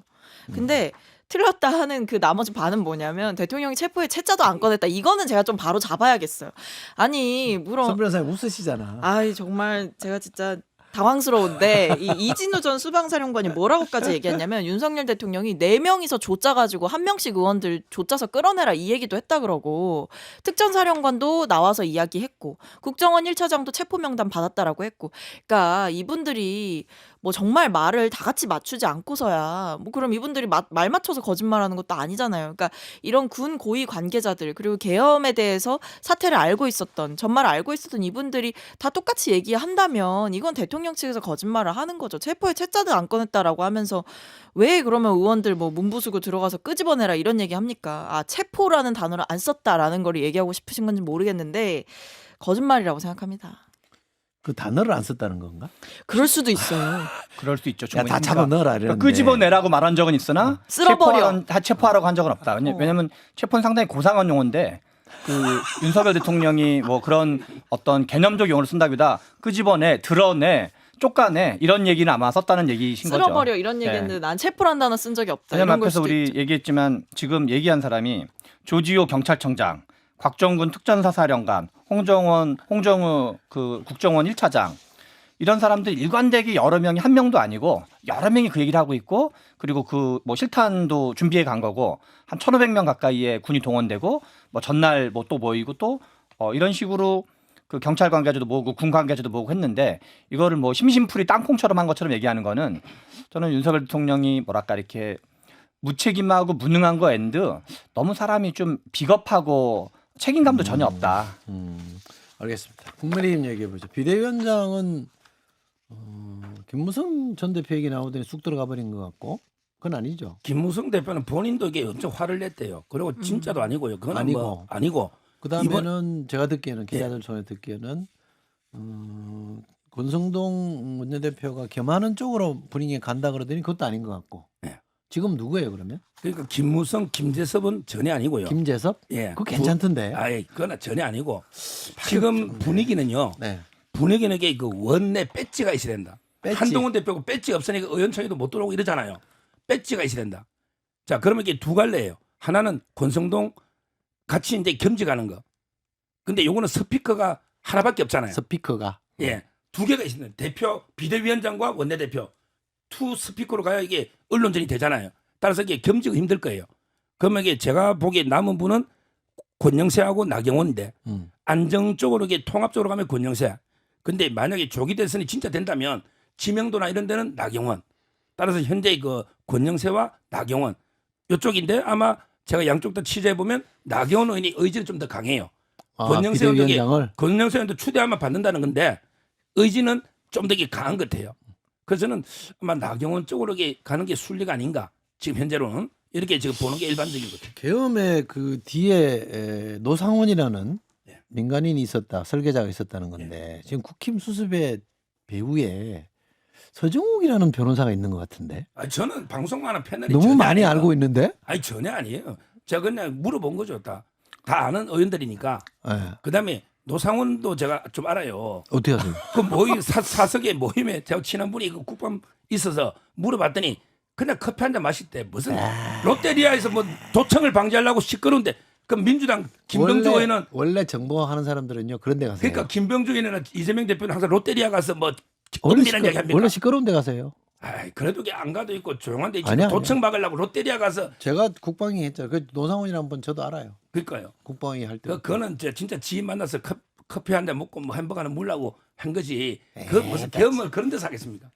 근데 틀렸다 하는 그 나머지 반은 뭐냐면 대통령이 체포에 채자도 안 꺼냈다. 이거는 제가 좀 바로 잡아야겠어요. 아니 물론 선 변호사님 웃으시잖아. 아이 정말 제가 진짜 당황스러운데 이진우 전 수방사령관이 뭐라고까지 얘기했냐면 윤석열 대통령이 4명이서 조짜 가지고 한 명씩 의원들 조짜서 끌어내라 이 얘기도 했다 그러고 특전사령관도 나와서 이야기했고 국정원 1차장도 체포 명단 받았다라고 했고 그러니까 이분들이 뭐 정말 말을 다 같이 맞추지 않고서야 뭐 그럼 이분들이 말 맞춰서 거짓말하는 것도 아니잖아요. 그러니까 이런 군 고위 관계자들 그리고 계엄에 대해서 사태를 알고 있었던 전말을 알고 있었던 이분들이 다 똑같이 얘기한다면 이건 대통령 측에서 거짓말을 하는 거죠. 체포에 채자도 안 꺼냈다라고 하면서 왜 그러면 의원들 뭐 문부수고 들어가서 끄집어내라 이런 얘기 합니까? 아 체포라는 단어를 안 썼다라는 걸 얘기하고 싶으신 건지 모르겠는데 거짓말이라고 생각합니다. 그 단어를 안 썼다는 건가? 그럴 수도 있어요. 그럴 수 있죠. 야, 충분히. 다 잡아 넣어라 이러는데. 끄집어내라고 말한 적은 있으나 쓸어버려. 체포하라고 한 적은 없다. 왜냐하면 체포는 상당히 고상한 용어인데 그 윤석열 대통령이 뭐 그런 어떤 개념적 용어를 쓴다기보다 끄집어내, 드러내, 쫓아내 이런 얘기는 아마 썼다는 얘기신 거죠. 쓸어버려 이런 얘기했는데 난 체포란 단어 쓴 적이 없다. 왜냐면 이런 걸 앞에서 수도 우리 있죠. 얘기했지만 지금 얘기한 사람이 조지호 경찰청장, 곽정근 특전사사령관, 홍정우 그 국정원 1차장 이런 사람들 일관되게 여러 명이 한 명도 아니고 여러 명이 그 얘기를 하고 있고 그리고 그 뭐 실탄도 준비해 간 거고 한 1,500명 가까이의 군이 동원되고 뭐 전날 뭐 또 모이고 또 이런 식으로 그 경찰 관계자도 모으고 군 관계자도 모으고 했는데 이거를 뭐 심심풀이 땅콩처럼 한 것처럼 얘기하는 거는 저는 윤석열 대통령이 뭐랄까 이렇게 무책임하고 무능한 거 앤드 너무 사람이 좀 비겁하고 책임감도 전혀 없다. 알겠습니다. 국민의힘 얘기해 보죠. 비대위원장은 김무성 전 대표 얘기 나오더니 쑥 들어가 버린 것 같고 그건 아니죠. 김무성 대표는 본인도 이게 엄청 화를 냈대요. 그리고 진짜도 아니고요. 그건 아니고. 뭐 아니고. 그다음에는 제가 듣기에는 기자들 손에 듣기에는 권성동 원내대표가 겸하는 쪽으로 분위기가 간다 그러더니 그것도 아닌 것 같고. 네. 지금 누구예요 그러면? 그러니까 김무성, 김재섭은 전혀 아니고요. 김재섭? 예, 그거 괜찮던데. 아예 그거는 전혀 아니고 지금 분위기는요. 네. 분위기는 이게 그 원내 배지가 있어야 된다. 배지. 한동훈 대표가 배지가 없으니까 의원총회도 못 들어오고 이러잖아요. 배지가 있어야 된다. 자, 그러면 이게 두 갈래예요. 하나는 권성동 같이 이제 겸직하는 거. 근데 요거는 스피커가 하나밖에 없잖아요. 스피커가. 예, 두 개가 있습니다. 대표, 비대위원장과 원내대표 투 스피커로 가야 이게 언론전이 되잖아요. 따라서 이게 겸직은 힘들 거예요. 그러면 이게 제가 보기에 남은 분은 권영세하고 나경원인데 안정적으로 이게 통합적으로 가면 권영세. 근데 만약에 조기 대선이 진짜 된다면 지명도나 이런 데는 나경원. 따라서 현재 그 권영세와 나경원 이쪽인데 아마 제가 양쪽 다 취재해 보면 나경원 의원이 의지는 좀 더 강해요. 권영세 의원도 권영세 의원도 추대하면 받는다는 건데 의지는 좀 더 강한 것 같아요. 그래서 저는 아마 나경원 쪽으로 가는 게 순리가 아닌가. 지금 현재로는 이렇게 지금 보는 게 일반적인 것 같아요. 계엄의 그 뒤에 노상원이라는 네. 민간인이 있었다, 설계자가 있었다는 건데 지금 국힘 수습의 배후에 서정욱이라는 변호사가 있는 것 같은데. 저는 방송하는 패널이 너무 전혀 많이 아니에요. 알고 있는데. 아니 전혀 아니에요. 제가 그냥 물어본 거죠. 다 아는 의원들이니까. 네. 그다음에 노상원도 제가 좀 알아요. 어떻게 하세요? 그 모임 사석의 모임에 제가 친한 분이 그 국감 있어서 물어봤더니 그냥 커피 한 잔 마실 때 무슨 롯데리아에서 뭐 도청을 방지하려고 시끄러운데 그 민주당 김병주 의원은 원래 정보하는 사람들은요 그런 데 가세요. 그러니까 김병주 의원이나 이재명 대표는 항상 롯데리아 가서 뭐 은밀한 얘기 합니까? 원래 시끄러운 데 가세요. 아이, 그래도 안 가도 있고 조용한 데 있지. 아니야, 도청 막으려고 롯데리아 가서 제가 국방위 했잖아요. 그 노상원이라는 분 저도 알아요. 그러니까요. 국방위 할 때. 그거는 진짜 지인 만나서 커피 한 잔 먹고 뭐 햄버거 하나 물라고 한 거지. 그 무슨 계엄을 그런 데서 하겠습니까?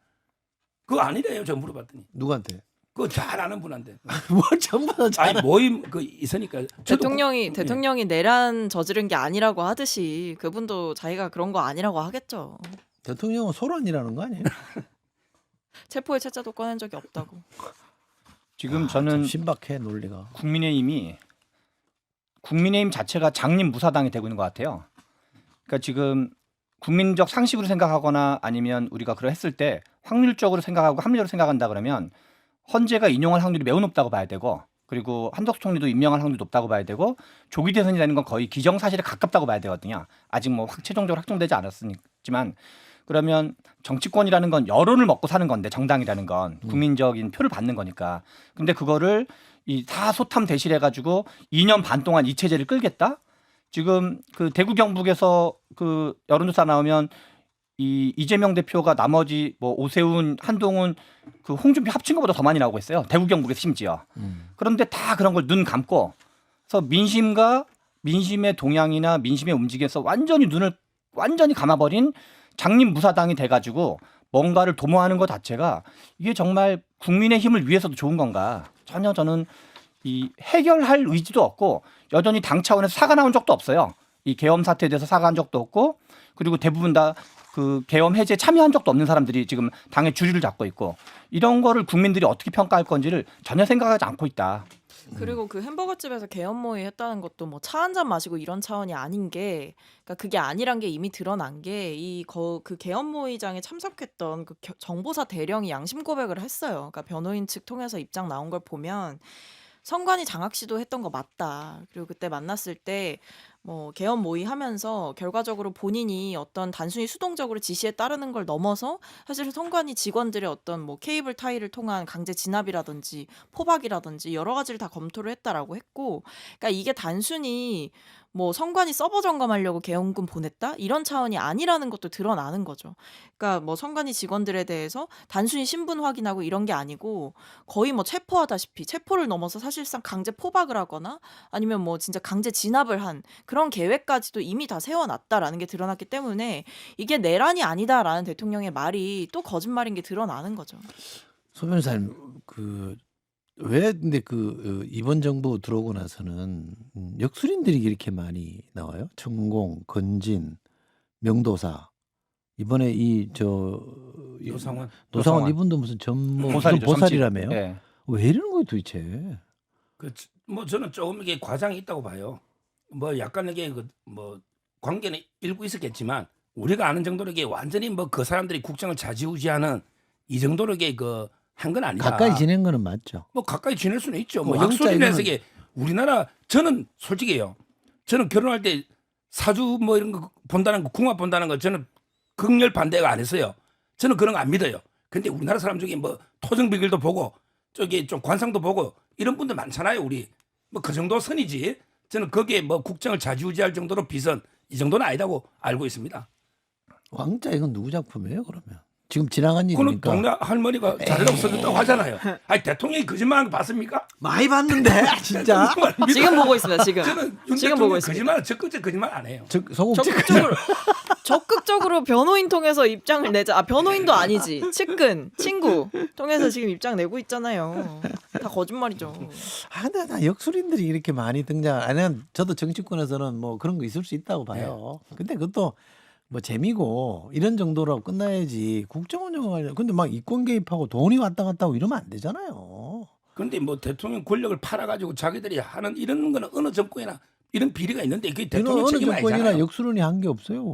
그거 아니래요. 저 물어봤더니. 누구한테? 그거 잘 아는 분한테. 뭐 전부 다 잘. 아니 모임 그 있으니까. 대통령이 내란 저지른 게 아니라고 하듯이 그분도 자기가 그런 거 아니라고 하겠죠. 대통령은 소란이라는 거 아니에요? 체포의 채자도 꺼낸 적이 없다고. 지금 참 저는 신박해 논리가. 국민의힘 자체가 장님 무사당이 되고 있는 것 같아요. 그러니까 지금 국민적 상식으로 생각하거나 아니면 우리가 그랬을 때 확률적으로 생각하고 합리적으로 생각한다 그러면 헌재가 인용할 확률이 매우 높다고 봐야 되고, 그리고 한덕수 총리도 임명할 확률이 높다고 봐야 되고, 조기 대선이 되는 건 거의 기정사실에 가깝다고 봐야 되거든요. 아직 뭐 최종적으로 확정되지 않았지만, 그러면 정치권이라는 건 여론을 먹고 사는 건데, 정당이라는 건 국민적인 표를 받는 거니까. 근데 그거를 이 사소탐 대실해 가지고 2년 반 동안 이 체제를 끌겠다? 지금 그 대구 경북에서 그 여론조사 나오면 이 이재명 대표가 나머지 뭐 오세훈, 한동훈, 그 홍준표 합친 것보다 더 많이 나오고 있어요. 대구 경북에서 심지어. 그런데 다 그런 걸 눈 감고, 그래서 민심의 동향이나 민심의 움직임에서 완전히 감아버린 장님 무사당이 돼가지고 뭔가를 도모하는 것 자체가 이게 정말 국민의 힘을 위해서도 좋은 건가? 전혀 저는 이 해결할 의지도 없고, 여전히 당 차원에서 사과 나온 적도 없어요. 이 계엄 사태에 대해서 사과한 적도 없고, 그리고 대부분 다 그 계엄 해제에 참여한 적도 없는 사람들이 지금 당의 주류를 잡고 있고, 이런 거를 국민들이 어떻게 평가할 건지를 전혀 생각하지 않고 있다. 그리고 그 햄버거 집에서 개업 모의 했다는 것도 뭐 차 한 잔 마시고 이런 차원이 아닌 게, 그러니까 그게 아니란 게 이미 드러난 게 그 개업 모의장에 참석했던 그 정보사 대령이 양심 고백을 했어요. 그러니까 변호인 측 통해서 입장 나온 걸 보면 선관위 장학 시도했던 거 맞다. 그리고 그때 만났을 때 뭐 개업 모의하면서 결과적으로 본인이 어떤 단순히 수동적으로 지시에 따르는 걸 넘어서 사실 선관위 직원들의 어떤 뭐 케이블 타이를 통한 강제 진압이라든지 포박이라든지 여러 가지를 다 검토를 했다라고 했고, 그러니까 이게 단순히 뭐 선관위 서버 점검하려고 계엄군 보냈다 이런 차원이 아니라는 것도 드러나는 거죠. 그러니까 뭐 선관위 직원들에 대해서 단순히 신분 확인하고 이런 게 아니고 거의 뭐 체포하다시피 체포를 넘어서 사실상 강제 포박을 하거나 아니면 뭐 진짜 강제 진압을 한 그런 계획까지도 이미 다 세워놨다라는 게 드러났기 때문에 이게 내란이 아니다라는 대통령의 말이 또 거짓말인 게 드러나는 거죠. 소 변호사님, 왜 근데 이번 정부 들어오고 나서는 역술인들이 이렇게 많이 나와요? 천공, 건진, 명도사. 이번에 노상원. 노상원 이분도 무슨 무슨 보살이죠, 보살이라며요? 네. 왜 이러는 거예요 도대체? 뭐 저는 조금 이게 과장이 있다고 봐요. 뭐 약간 이게 뭐 관계는 일부 있었겠지만 우리가 아는 정도로 이게 완전히 뭐 그 사람들이 국정을 좌지우지하는 이 정도로 이게 한 건 아니다. 가까이 지낸 거는 맞죠. 뭐 가까이 지낼 수는 있죠. 뭐 왕자 역술인에서 이거는- 이게 우리나라, 저는 솔직히요. 저는 결혼할 때 사주 뭐 이런 거 본다는 거, 궁합 본다는 거 저는 극렬 반대가 안 했어요. 저는 그런 거 안 믿어요. 근데 우리나라 사람 중에 뭐 토정 비결도 보고 저기 좀 관상도 보고 이런 분들 많잖아요. 우리 뭐 그 정도 선이지. 저는 거기에 뭐 국정을 좌지우지할 정도로 비선 이 정도는 아니라고 알고 있습니다. 왕자 이건 누구 작품이에요 그러면? 지금 지나간 그거는 일이니까. 동네 할머니가 자료로 써줬다고 하잖아요. 아니 대통령이 거짓말한 거 봤습니까? 많이 봤는데 진짜. 지금 보고 있습니다. 지금 저는 윤 지금 보고 대통령 있습니다. 거짓말 적극적 거짓말 안 해요. 소금 적극적으로 변호인 통해서 입장을 내자. 변호인도 아니지. 측근, 친구 통해서 지금 입장 내고 있잖아요. 다 거짓말이죠. 근데 나 역술인들이 이렇게 많이 등장. 아니면 저도 정치권에서는 뭐 그런 거 있을 수 있다고 봐요. 근데 그것도 뭐 재미고 이런 정도로 끝나야지 국정 운영을. 근데 막 이권 개입하고 돈이 왔다 갔다 하고 이러면 안 되잖아요. 그런데 뭐 대통령 권력을 팔아가지고 자기들이 하는 이런 거는 어느 정권이나 이런 비리가 있는데 그게 대통령 어느 책임 정권이나 아니잖아요. 역술인이 한 게 없어요.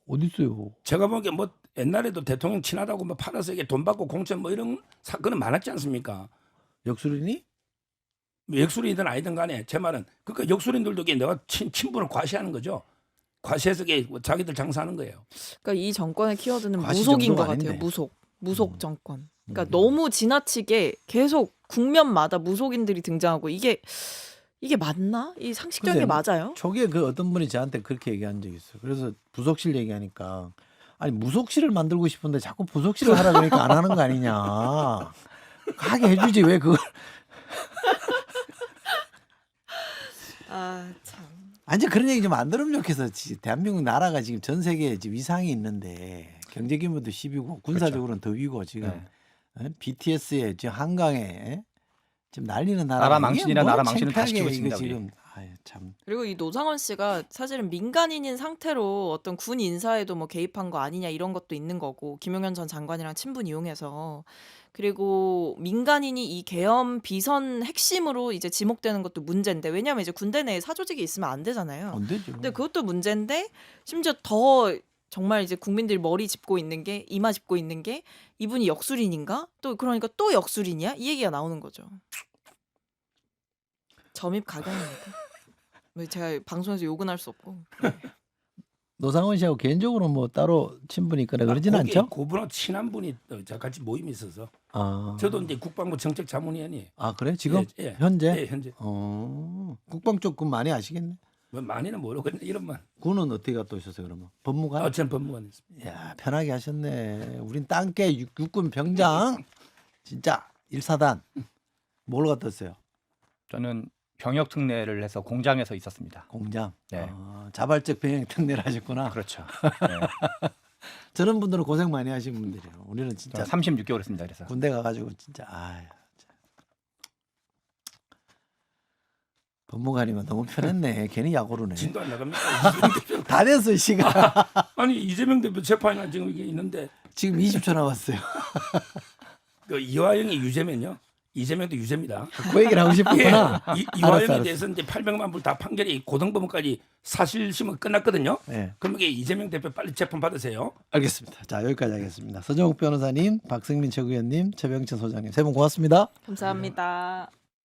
어디 있어요? 제가 보기에 뭐 옛날에도 대통령 친하다고 뭐 팔아서 이게 돈 받고 공천 뭐 이런 사건은 많았지 않습니까? 역술인이? 역술인이든 아니든 간에 제 말은 그러니까 역술인들도 이게 내가 친분을 과시하는 거죠. 과시해서 이게 자기들 장사하는 거예요. 그러니까 이 정권의 키워드는 과시 무속인 것 정도가 같아요. 아닌데. 무속 정권. 그러니까 너무 지나치게 계속 국면마다 무속인들이 등장하고 이게 맞나? 이 상식적인 게 글쎄, 맞아요? 초기에 어떤 분이 저한테 그렇게 얘기한 적이 있어요. 그래서 부속실 얘기하니까 아니 무속실을 만들고 싶은데 자꾸 부속실을 하라 그러니까 안 하는 거 아니냐. 하게 해주지 왜 그걸. 아 참. 아니 그런 얘기 좀 안 들으면 좋겠어. 대한민국 나라가 지금 전 세계에 지금 위상이 있는데 경제 규모도 10위고 군사적으로는 더 위고 지금 BTS에 지금 한강에 지금 난리는 나라 망신이라 나라 망신을 창피하게 다시 키고 이거 있습니다, 우리. 지금 아유 참. 그리고 이 노상원 씨가 사실은 민간인인 상태로 어떤 군 인사에도 뭐 개입한 거 아니냐 이런 것도 있는 거고 김용현 전 장관이랑 친분 이용해서 그리고 민간인이 이 계엄 비선 핵심으로 이제 지목되는 것도 문제인데 왜냐하면 이제 군대 내에 사조직이 있으면 안 되잖아요. 안 되죠. 근데 그것도 문제인데 심지어 더 정말 이제 국민들이 머리 짚고 있는 게 이마 짚고 있는 게 이분이 역술인인가? 또 그러니까 또 역술인이야? 이 얘기가 나오는 거죠. 점입 가경입니다. 뭐 제가 방송에서 욕은 할 수 없고. 노상원 씨하고 개인적으로 뭐 따로 친분이 있거나 그러진 거기에 않죠? 그분하고 친한 분이 같이 모임이 있어서 아. 저도 이제 국방부 정책자문위원이 아 그래 지금 예, 예. 현재? 예, 현재 국방 쪽 군 많이 아시겠네. 뭐 많이는 모르겠네 이런만. 군은 어떻게 갔다 오셨어요 그러면? 법무관? 전 법무관이었습니다. 야 편하게 하셨네. 우린 땅개 육군 병장 진짜 1사단 뭘 갔다 왔어요? 저는 병역 특례를 해서 공장에서 있었습니다. 공장. 네. 자발적 병역 특례를 하셨구나. 그렇죠. 네. 저런 분들은 고생 많이 하신 분들이에요. 우리는 진짜 36개월 했습니다. 그래서 군대 가가지고 진짜 아유. 법무관이면 너무 편했네. 괜히 야구르네. 진도 안 나갑니까? 이재명 대표. 다 됐어 이 시간. 아니 이재명 대표 재판이 지금 이게 있는데 지금 20초 남았어요. 그 이화영이 유죄면요. 이재명도 유죄입니다. 그 얘기를 하고 싶었구나. 이화영에 알았어. 대해서 이제 800만 불 다 판결이 고등법원까지 사실심은 끝났거든요. 네. 그럼 이게 이재명 대표 빨리 재판 받으세요. 알겠습니다. 자 여기까지 하겠습니다. 서정욱 변호사님, 박승민 최고위원님, 최병천 소장님 세 분 고맙습니다. 감사합니다.